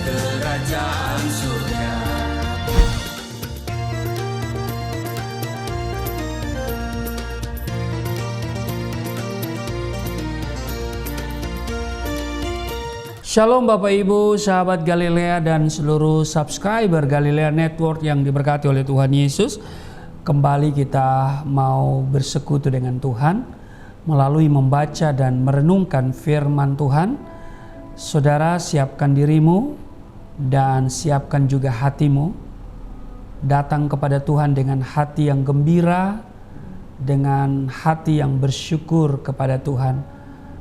kerajaan surga. Shalom Bapak Ibu, sahabat Galilea dan seluruh subscriber Galilea Network yang diberkati oleh Tuhan Yesus. Kembali kita mau bersekutu dengan Tuhan melalui membaca dan merenungkan firman Tuhan. Saudara, siapkan dirimu dan siapkan juga hatimu. Datang kepada Tuhan dengan hati yang gembira, dengan hati yang bersyukur kepada Tuhan.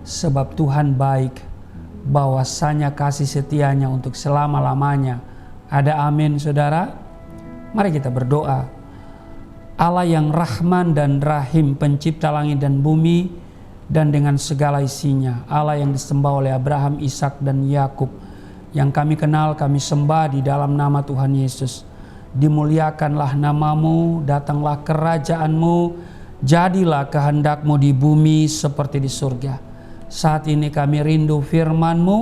Sebab Tuhan baik, bahwasanya kasih setianya untuk selama-lamanya. Ada amin, saudara? Mari kita berdoa. Allah yang Rahman dan Rahim, pencipta langit dan bumi dan dengan segala isinya, Allah yang disembah oleh Abraham, Ishak dan Yakub, yang kami kenal, kami sembah di dalam nama Tuhan Yesus. Dimuliakanlah namamu, datanglah kerajaanmu, jadilah kehendakmu di bumi seperti di surga. Saat ini kami rindu firman-Mu,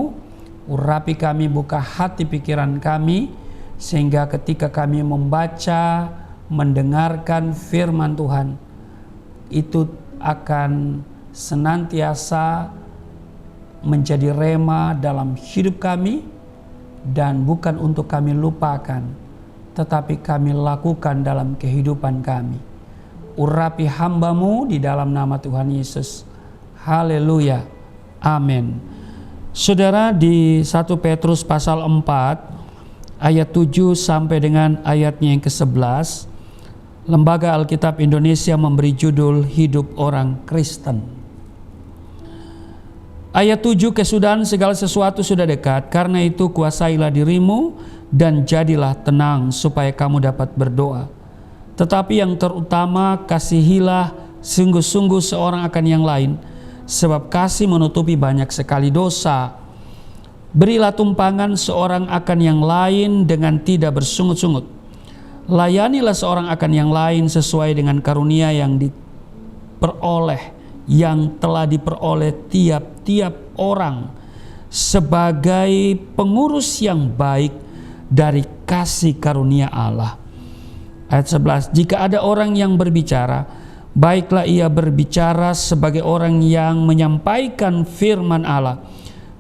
urapi kami, buka hati pikiran kami, sehingga ketika kami membaca, mendengarkan firman Tuhan, itu akan senantiasa menjadi rema dalam hidup kami, dan bukan untuk kami lupakan, tetapi kami lakukan dalam kehidupan kami. Urapi hamba-Mu di dalam nama Tuhan Yesus. Haleluya. Amin. Saudara, di 1 Petrus pasal 4 ayat 7 sampai dengan ayatnya yang ke-11, Lembaga Alkitab Indonesia memberi judul Hidup Orang Kristen. Ayat 7, kesudahan segala sesuatu sudah dekat, karena itu kuasailah dirimu dan jadilah tenang supaya kamu dapat berdoa. Tetapi yang terutama, kasihilah sungguh-sungguh seorang akan yang lain, sebab kasih menutupi banyak sekali dosa. Berilah tumpangan seorang akan yang lain dengan tidak bersungut-sungut. Layanilah seorang akan yang lain sesuai dengan karunia yang telah diperoleh tiap-tiap orang, sebagai pengurus yang baik dari kasih karunia Allah. Ayat 11, jika ada orang yang berbicara, baiklah ia berbicara sebagai orang yang menyampaikan firman Allah.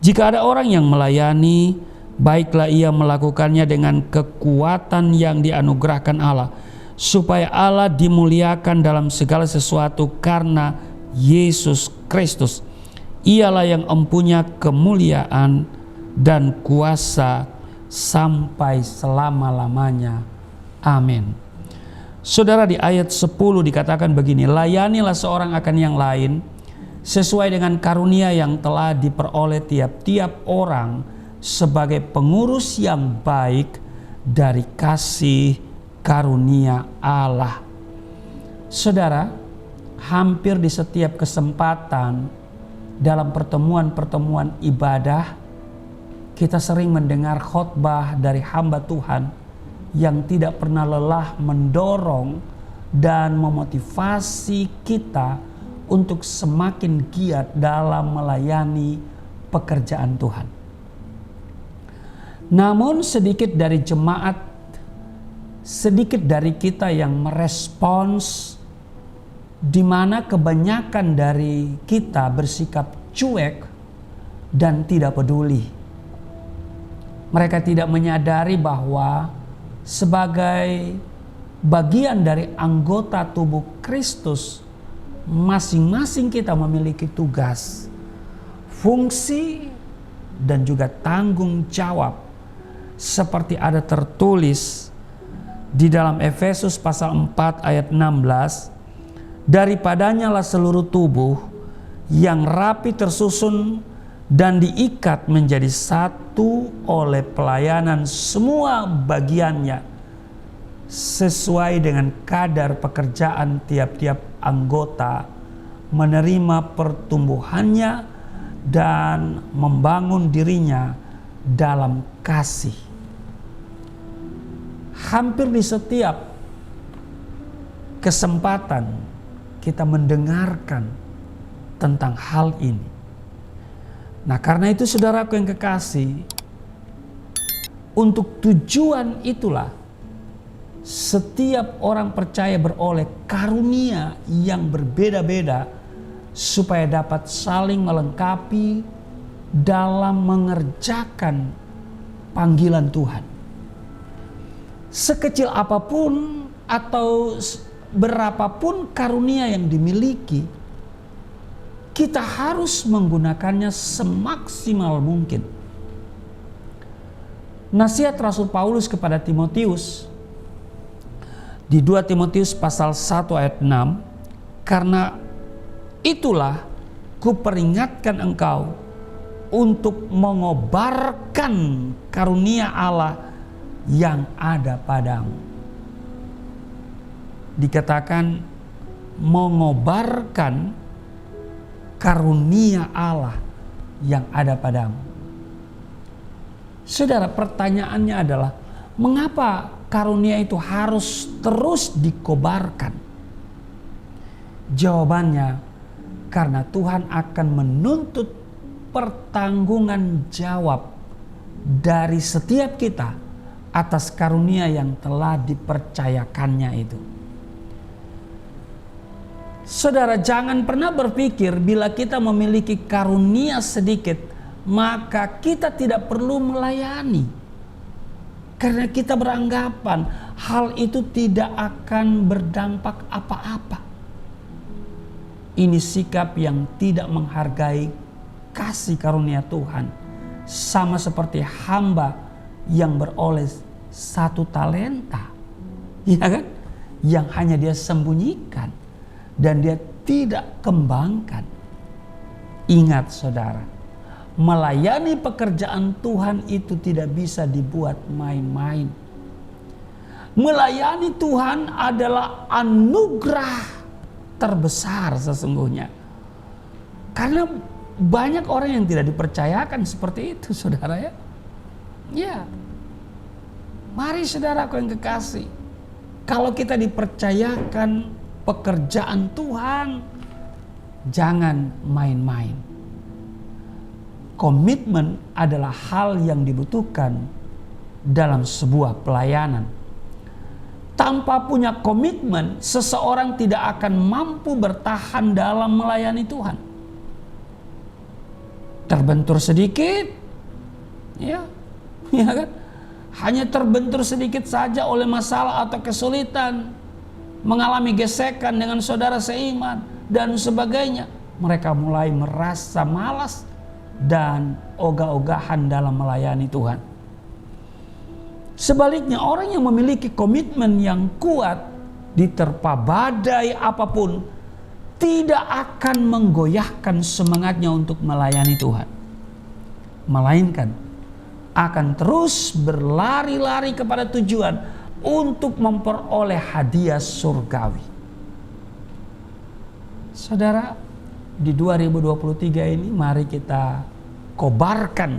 Jika ada orang yang melayani, baiklah ia melakukannya dengan kekuatan yang dianugerahkan Allah, supaya Allah dimuliakan dalam segala sesuatu karena Yesus Kristus. Ialah yang empunya kemuliaan dan kuasa sampai selama-lamanya. Amin. Saudara, di ayat 10 dikatakan begini, layanilah seorang akan yang lain sesuai dengan karunia yang telah diperoleh tiap-tiap orang, sebagai pengurus yang baik dari kasih karunia Allah. Saudara, hampir di setiap kesempatan dalam pertemuan-pertemuan ibadah, kita sering mendengar khotbah dari hamba Tuhan yang tidak pernah lelah mendorong dan memotivasi kita untuk semakin giat dalam melayani pekerjaan Tuhan. Namun sedikit dari jemaat, sedikit dari kita yang merespons, di mana kebanyakan dari kita bersikap cuek dan tidak peduli. Mereka tidak menyadari bahwa sebagai bagian dari anggota tubuh Kristus, masing-masing kita memiliki tugas, fungsi, dan juga tanggung jawab, seperti ada tertulis di dalam Efesus pasal 4 ayat 16, daripadanya lah seluruh tubuh yang rapi tersusun dan diikat menjadi satu oleh pelayanan semua bagiannya, sesuai dengan kadar pekerjaan tiap-tiap anggota, menerima pertumbuhannya dan membangun dirinya dalam kasih. Hampir di setiap kesempatan kita mendengarkan tentang hal ini. Nah, karena itu saudaraku yang kekasih, Untuk tujuan itulah setiap orang percaya beroleh karunia yang berbeda-beda supaya dapat saling melengkapi dalam mengerjakan panggilan Tuhan. Sekecil apapun atau berapapun karunia yang dimiliki, kita harus menggunakannya semaksimal mungkin. Nasihat Rasul Paulus kepada Timotius di 2 Timotius pasal 1 ayat 6, karena itulah kuperingatkan engkau untuk mengobarkan karunia Allah yang ada padamu. Dikatakan mengobarkan karunia Allah yang ada padamu. Saudara, pertanyaannya adalah mengapa karunia itu harus terus dikobarkan? Jawabannya, karena Tuhan akan menuntut pertanggungan jawab dari setiap kita atas karunia yang telah dipercayakannya itu. Saudara, jangan pernah berpikir bila kita memiliki karunia sedikit maka kita tidak perlu melayani. Karena kita beranggapan hal itu tidak akan berdampak apa-apa. Ini sikap yang tidak menghargai kasih karunia Tuhan. Sama seperti hamba yang beroleh 1 talenta, ya kan? Yang hanya dia sembunyikan dan dia tidak kembangkan. Ingat saudara, melayani pekerjaan Tuhan itu tidak bisa dibuat main-main. Melayani Tuhan adalah anugerah terbesar sesungguhnya. Karena banyak orang yang tidak dipercayakan seperti itu, saudara ya. Ya, mari saudaraku yang kekasih, kalau kita dipercayakan pekerjaan Tuhan, jangan main-main. Komitmen adalah hal yang dibutuhkan dalam sebuah pelayanan. Tanpa punya komitmen, seseorang tidak akan mampu bertahan dalam melayani Tuhan. Terbentur sedikit, ya kan? Hanya terbentur sedikit saja oleh masalah atau kesulitan, mengalami gesekan dengan saudara seiman dan sebagainya, mereka mulai merasa malas dan ogah-ogahan dalam melayani Tuhan. Sebaliknya, orang yang memiliki komitmen yang kuat diterpa badai apapun tidak akan menggoyahkan semangatnya untuk melayani Tuhan, melainkan akan terus berlari-lari kepada tujuan untuk memperoleh hadiah surgawi. Saudara, di 2023 ini mari kita kobarkan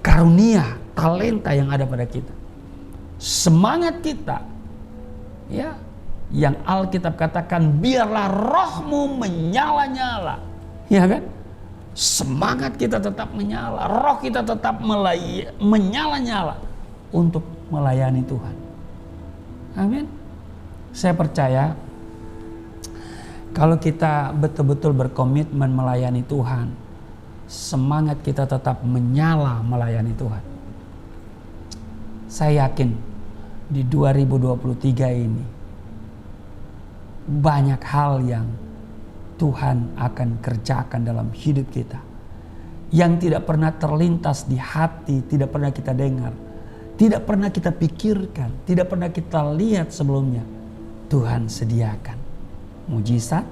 karunia, talenta yang ada pada kita. Semangat kita, ya, yang Alkitab katakan biarlah rohmu menyala-nyala, ya kan? Semangat kita tetap menyala, roh kita tetap menyala-nyala untuk melayani Tuhan. Amin. Saya percaya kalau kita betul-betul berkomitmen melayani Tuhan, semangat kita tetap menyala melayani Tuhan. Saya yakin di 2023 ini banyak hal yang Tuhan akan kerjakan dalam hidup kita yang tidak pernah terlintas di hati, tidak pernah kita dengar, tidak pernah kita pikirkan, tidak pernah kita lihat sebelumnya. Tuhan sediakan mujizat,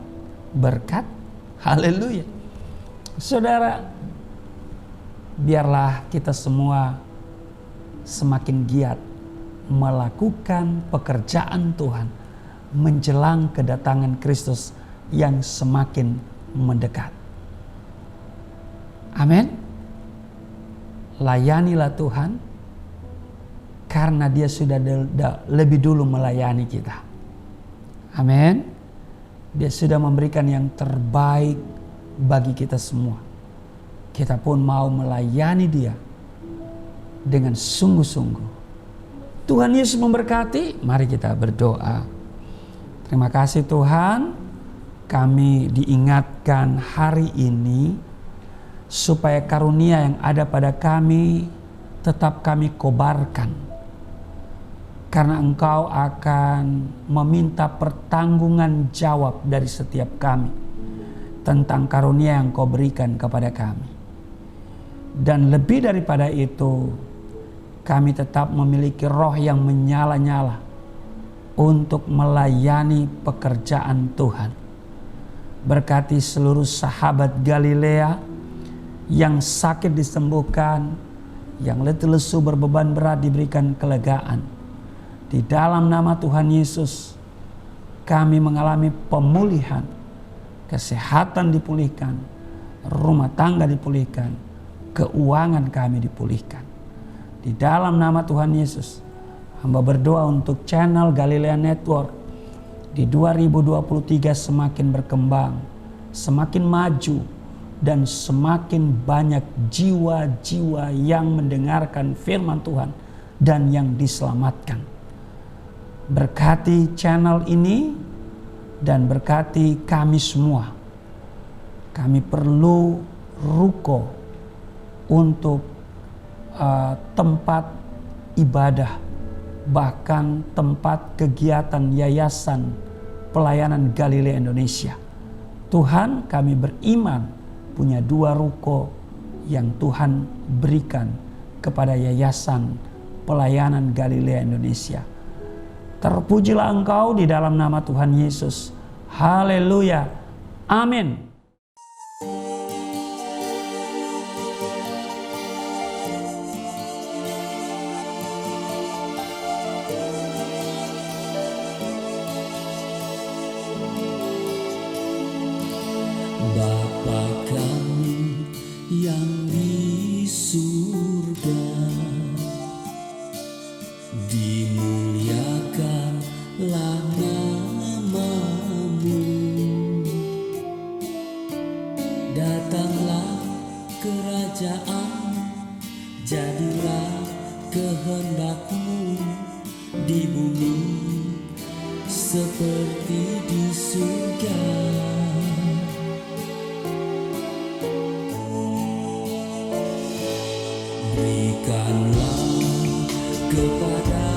berkat, haleluya. Saudara, biarlah kita semua semakin giat melakukan pekerjaan Tuhan menjelang kedatangan Kristus yang semakin mendekat. Amin. Layanilah Tuhan karena Dia sudah lebih dulu melayani kita. Amin. Dia sudah memberikan yang terbaik bagi kita semua. Kita pun mau melayani Dia dengan sungguh-sungguh. Tuhan Yesus memberkati. Mari kita berdoa. Terima kasih Tuhan, kami diingatkan hari ini supaya karunia yang ada pada kami tetap kami kobarkan. Karena Engkau akan meminta pertanggungan jawab dari setiap kami tentang karunia yang Kau berikan kepada kami. Dan lebih daripada itu, kami tetap memiliki roh yang menyala-nyala untuk melayani pekerjaan Tuhan. Berkati seluruh sahabat Galilea yang sakit disembuhkan, yang letih lesu berbeban berat diberikan kelegaan. Di dalam nama Tuhan Yesus, kami mengalami pemulihan, kesehatan dipulihkan, rumah tangga dipulihkan, keuangan kami dipulihkan. Di dalam nama Tuhan Yesus, hamba berdoa untuk channel Galilea Network di 2023 semakin berkembang, semakin maju, dan semakin banyak jiwa-jiwa yang mendengarkan firman Tuhan dan yang diselamatkan. Berkati channel ini dan berkati kami semua. Kami perlu ruko untuk tempat ibadah, bahkan tempat kegiatan yayasan pelayanan Galilea Indonesia. Tuhan, kami beriman punya 2 ruko yang Tuhan berikan kepada yayasan pelayanan Galilea Indonesia. Terpujilah Engkau di dalam nama Tuhan Yesus. Haleluya. Amin. Bapa kami yang di surga, dimuliakanlah nama-Mu. Datanglah kerajaan, jadilah kehendak-Mu di bumi seperti di surga. Berikanlah kepada